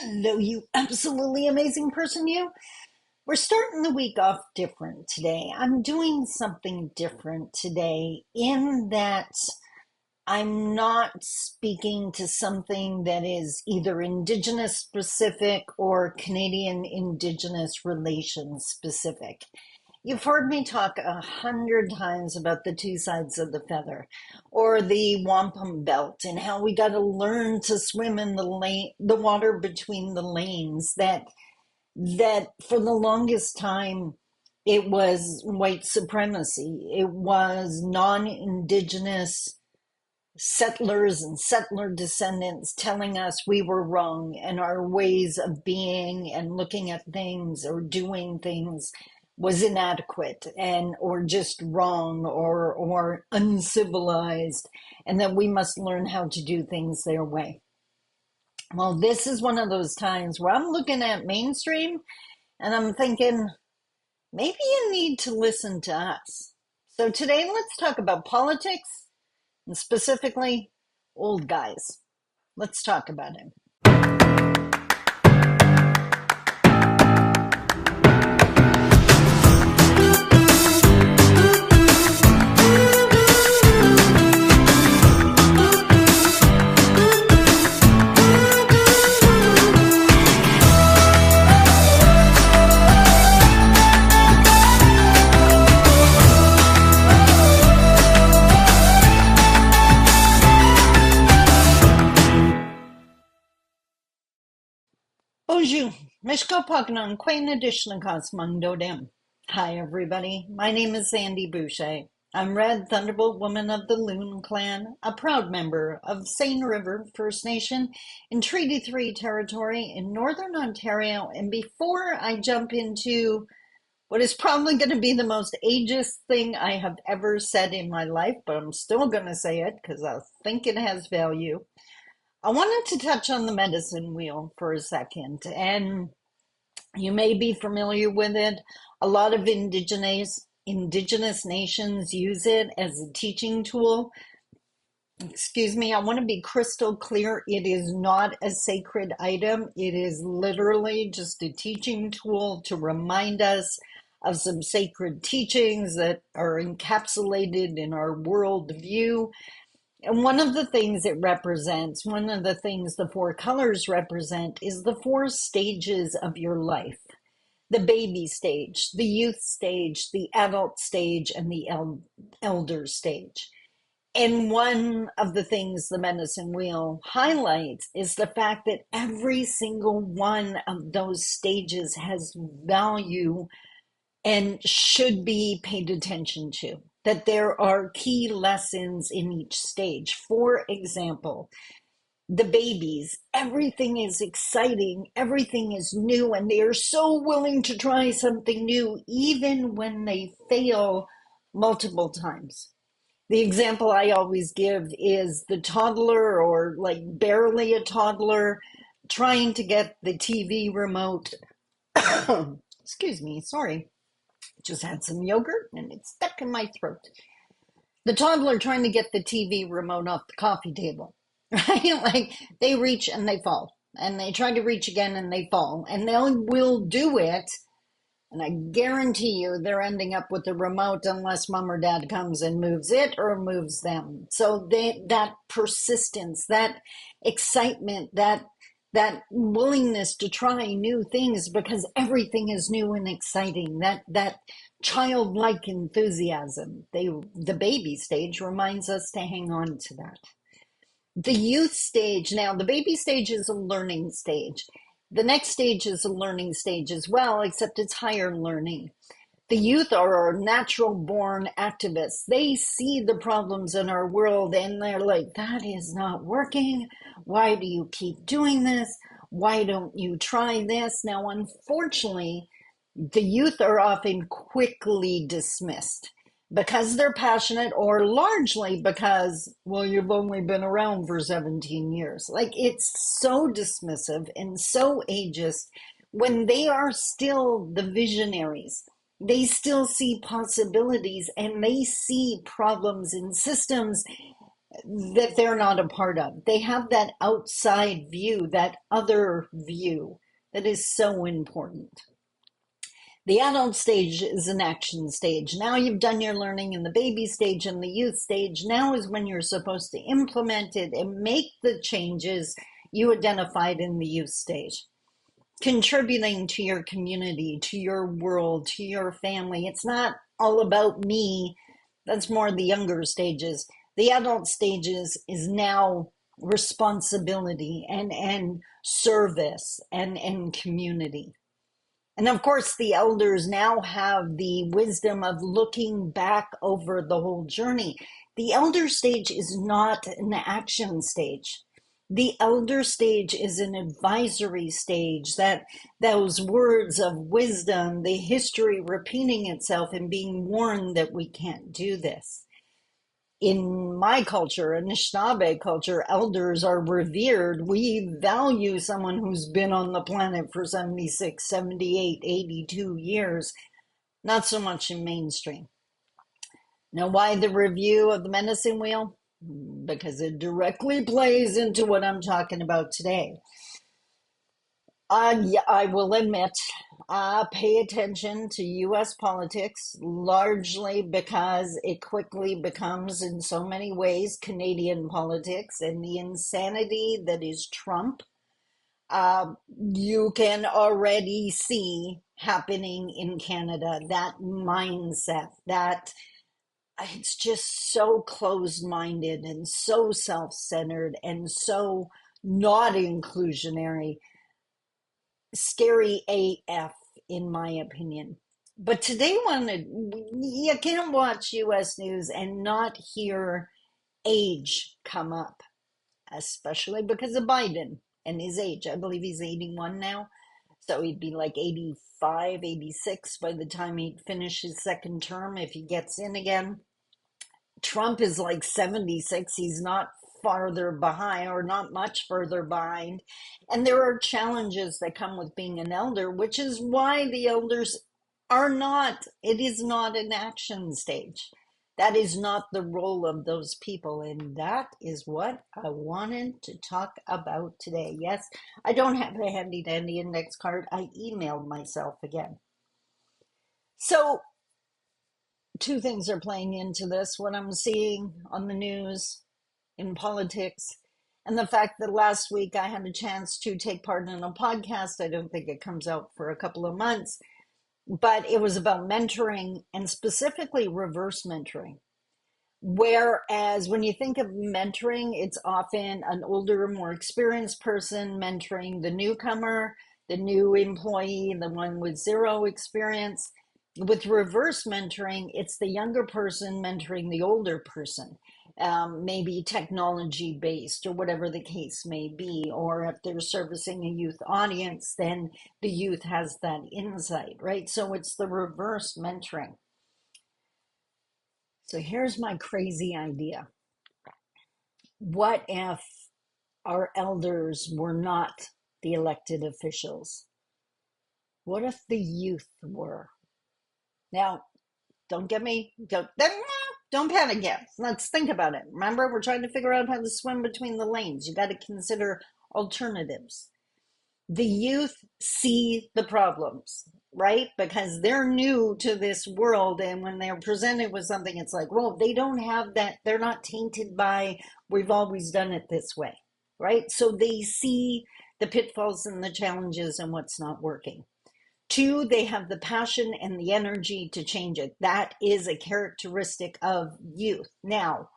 Hello, you absolutely amazing person, you. We're starting the week off different today. I'm doing something different today in that I'm not speaking to something that is either Indigenous specific or Canadian Indigenous relations specific. You've heard me talk 100 times about the two sides of the feather or the wampum belt and how we got to learn to swim in the water between the lanes. That for the longest time, it was white supremacy. It was non-Indigenous settlers and settler descendants telling us we were wrong and our ways of being and looking at things or doing things was inadequate and or just wrong or uncivilized, and that we must learn how to do things their way. Well, this is one of those times where I'm looking at mainstream and I'm thinking, maybe you need to listen to us. So today, let's talk about politics and specifically old guys. Let's talk about him. Bonjour, Mishko Pognon, Quain Addition Cosmondodem. Hi, everybody. My name is Sandy Boucher. I'm Red Thunderbolt Woman of the Loon Clan, a proud member of Seine River First Nation in Treaty 3 territory in Northern Ontario. And before I jump into what is probably going to be the most ageist thing I have ever said in my life, but I'm still going to say it because I think it has value. I wanted to touch on the medicine wheel for a second, and you may be familiar with it. A lot of indigenous nations use it as a teaching tool. Excuse me, I want to be crystal clear. It is not a sacred item. It is literally just a teaching tool to remind us of some sacred teachings that are encapsulated in our worldview. And one of the things it represents, one of the things the four colors represent, is the four stages of your life: the baby stage, the youth stage, the adult stage, and the elder stage. And one of the things the medicine wheel highlights is the fact that every single one of those stages has value and should be paid attention to. That there are key lessons in each stage. For example, the babies, everything is exciting, everything is new, and they are so willing to try something new, even when they fail multiple times. The example I always give is the toddler, or like barely a toddler, trying to get the TV remote. Excuse me, sorry. Just had some yogurt and it's stuck in my throat. The toddler trying to get the TV remote off the coffee table, right? Like they reach and they fall, and they try to reach again and they fall, and they will do it. And I guarantee you they're ending up with the remote unless mom or dad comes and moves it or moves them. So that persistence, that excitement, that willingness to try new things because everything is new and exciting, that childlike enthusiasm, the baby stage reminds us to hang on to that. The youth stage, now the baby stage is a learning stage. The next stage is a learning stage as well, except it's higher learning. The youth are our natural born activists. They see the problems in our world and they're like, that is not working. Why do you keep doing this? Why don't you try this? Now, unfortunately, the youth are often quickly dismissed because they're passionate, or largely because, well, you've only been around for 17 years. Like, it's so dismissive and so ageist when they are still the visionaries. They still see possibilities and they see problems in systems that they're not a part of. They have that outside view, that other view that is so important. The adult stage is an action stage. Now you've done your learning in the baby stage and the youth stage. Now is when you're supposed to implement it and make the changes you identified in the youth stage. Contributing to your community, to your world, to your family. It's not all about me. That's more the younger stages. The adult stages is now responsibility and service and community. And of course, the elders now have the wisdom of looking back over the whole journey. The elder stage is not an action stage. The elder stage is an advisory stage, that those words of wisdom, the history repeating itself and being warned that we can't do this. In my culture, Anishinaabe culture, elders are revered. We value someone who's been on the planet for 76, 78, 82 years, not so much in mainstream. Now, why the review of the medicine wheel? Because it directly plays into what I'm talking about today. Yeah, I will admit, pay attention to US politics, largely because it quickly becomes, in so many ways, Canadian politics, and the insanity that is Trump. You can already see happening in Canada, that mindset, that it's just so closed-minded and so self-centered and so not inclusionary. Scary AF, in my opinion. But today, you can't watch US news and not hear age come up, especially because of Biden and his age. I believe he's 81 now. So he'd be like 85, 86 by the time he'd finish his second term if he gets in again. Trump is like 76. He's not farther behind, or not much further behind. And there are challenges that come with being an elder, which is why the elders are not, it is not an action stage. That is not the role of those people. And that is what I wanted to talk about today. Yes, I don't have a handy dandy index card. I emailed myself again. So, two things are playing into this: what I'm seeing on the news, in politics, and the fact that last week I had a chance to take part in a podcast. I don't think it comes out for a couple of months, but it was about mentoring, and specifically reverse mentoring. Whereas when you think of mentoring, it's often an older, more experienced person mentoring the newcomer, the new employee, the one with zero experience. With reverse mentoring, it's the younger person mentoring the older person, maybe technology based or whatever the case may be. Or if they're servicing a youth audience, then the youth has that insight, right? So it's the reverse mentoring. So here's my crazy idea. What if our elders were not the elected officials? What if the youth were? Now, don't panic yet. Let's think about it. Remember, we're trying to figure out how to swim between the lanes. You got to consider alternatives. The youth see the problems, right? Because they're new to this world. And when they're presented with something, it's like, well, they don't have that. They're not tainted by, we've always done it this way, right? So they see the pitfalls and the challenges and what's not working. Two, they have the passion and the energy to change it. That is a characteristic of youth. Now,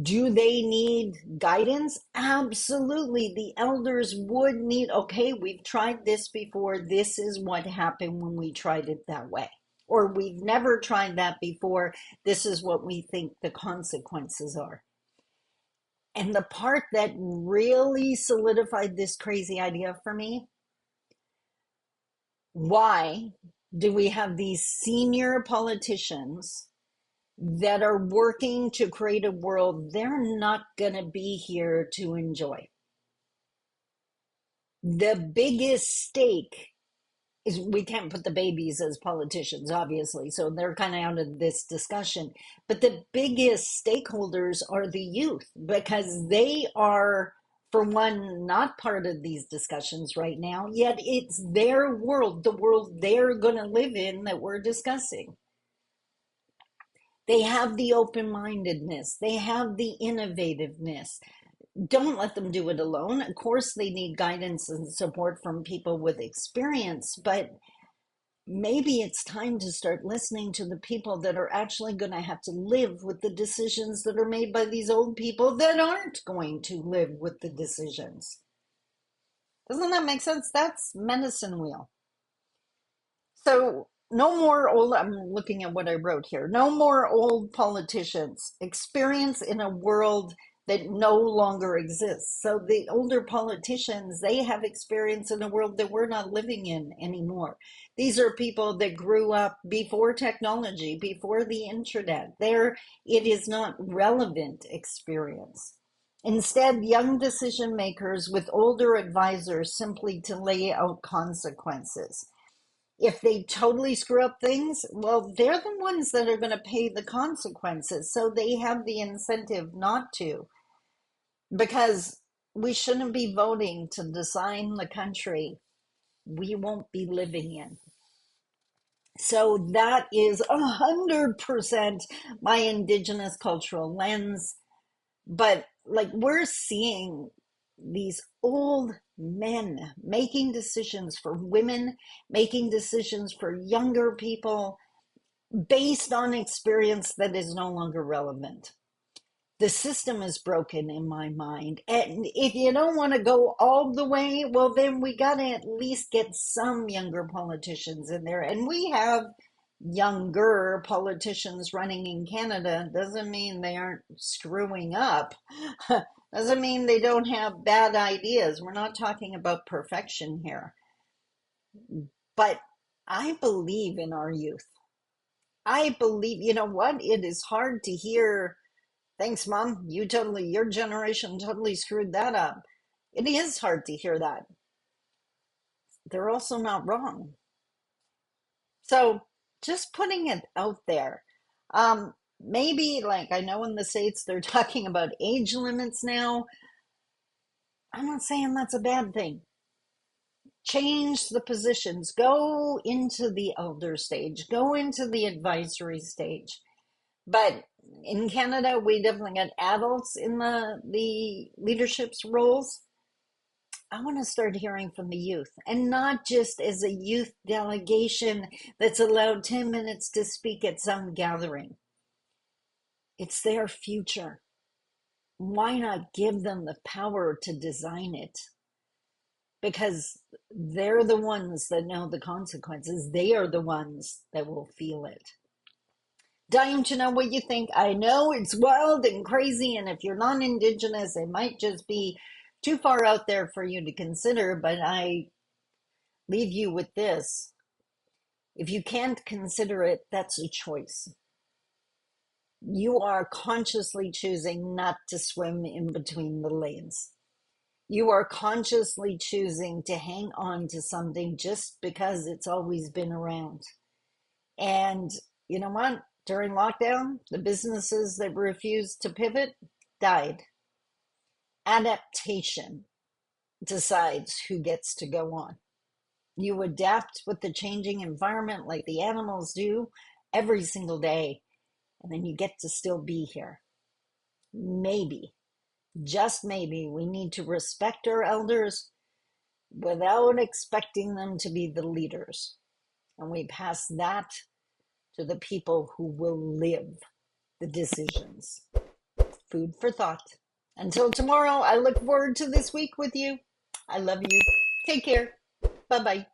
do they need guidance? Absolutely. The elders would need, okay, we've tried this before. This is what happened when we tried it that way. Or we've never tried that before. This is what we think the consequences are. And the part that really solidified this crazy idea for me: why do we have these senior politicians that are working to create a world they're not going to be here to enjoy? The biggest stake is we can't put the babies as politicians, obviously, so they're kind of out of this discussion. But the biggest stakeholders are the youth because they are, for one, not part of these discussions right now, yet it's their world, the world they're going to live in that we're discussing. They have the open mindedness, they have the innovativeness. Don't let them do it alone. Of course, they need guidance and support from people with experience, but maybe it's time to start listening to the people that are actually going to have to live with the decisions that are made by these old people that aren't going to live with the decisions. Doesn't that make sense? That's medicine wheel. So no more old, I'm looking at what I wrote here. No more old politicians. Experience in a world that no longer exists. So the older politicians, they have experience in a world that we're not living in anymore. These are people that grew up before technology, before the internet. It is not relevant experience. Instead, young decision makers with older advisors simply to lay out consequences. If they totally screw up things, well, they're the ones that are going to pay the consequences. So they have the incentive not to, because we shouldn't be voting to design the country we won't be living in. So that is 100% my Indigenous cultural lens. But like we're seeing these old men making decisions for women, making decisions for younger people based on experience that is no longer relevant. The system is broken in my mind. And if you don't want to go all the way, well, then we got to at least get some younger politicians in there. And we have younger politicians running in Canada. Doesn't mean they aren't screwing up. Doesn't mean they don't have bad ideas. We're not talking about perfection here. But I believe in our youth. I believe, you know what? It is hard to hear, thanks, Mom, your generation totally screwed that up. It is hard to hear that. They're also not wrong. So just putting it out there. Maybe, like, I know in the States they're talking about age limits now. I'm not saying that's a bad thing. Change the positions, go into the elder stage, go into the advisory stage. But in Canada, we definitely got adults in the leadership's roles. I want to start hearing from the youth, and not just as a youth delegation that's allowed 10 minutes to speak at some gathering. It's their future. Why not give them the power to design it? Because they're the ones that know the consequences. They are the ones that will feel it. Dying to know what you think. I know it's wild and crazy, and if you're non-Indigenous, it might just be too far out there for you to consider, but I leave you with this. If you can't consider it, that's a choice. You are consciously choosing not to swim in between the lanes. You are consciously choosing to hang on to something just because it's always been around. And you know what? During lockdown, the businesses that refused to pivot died. Adaptation decides who gets to go on. You adapt with the changing environment like the animals do every single day, and then you get to still be here. Maybe, just maybe, we need to respect our elders without expecting them to be the leaders. And we pass that to the people who will live the decisions. Food for thought. Until tomorrow, I look forward to this week with you. I love you. Take care. Bye bye.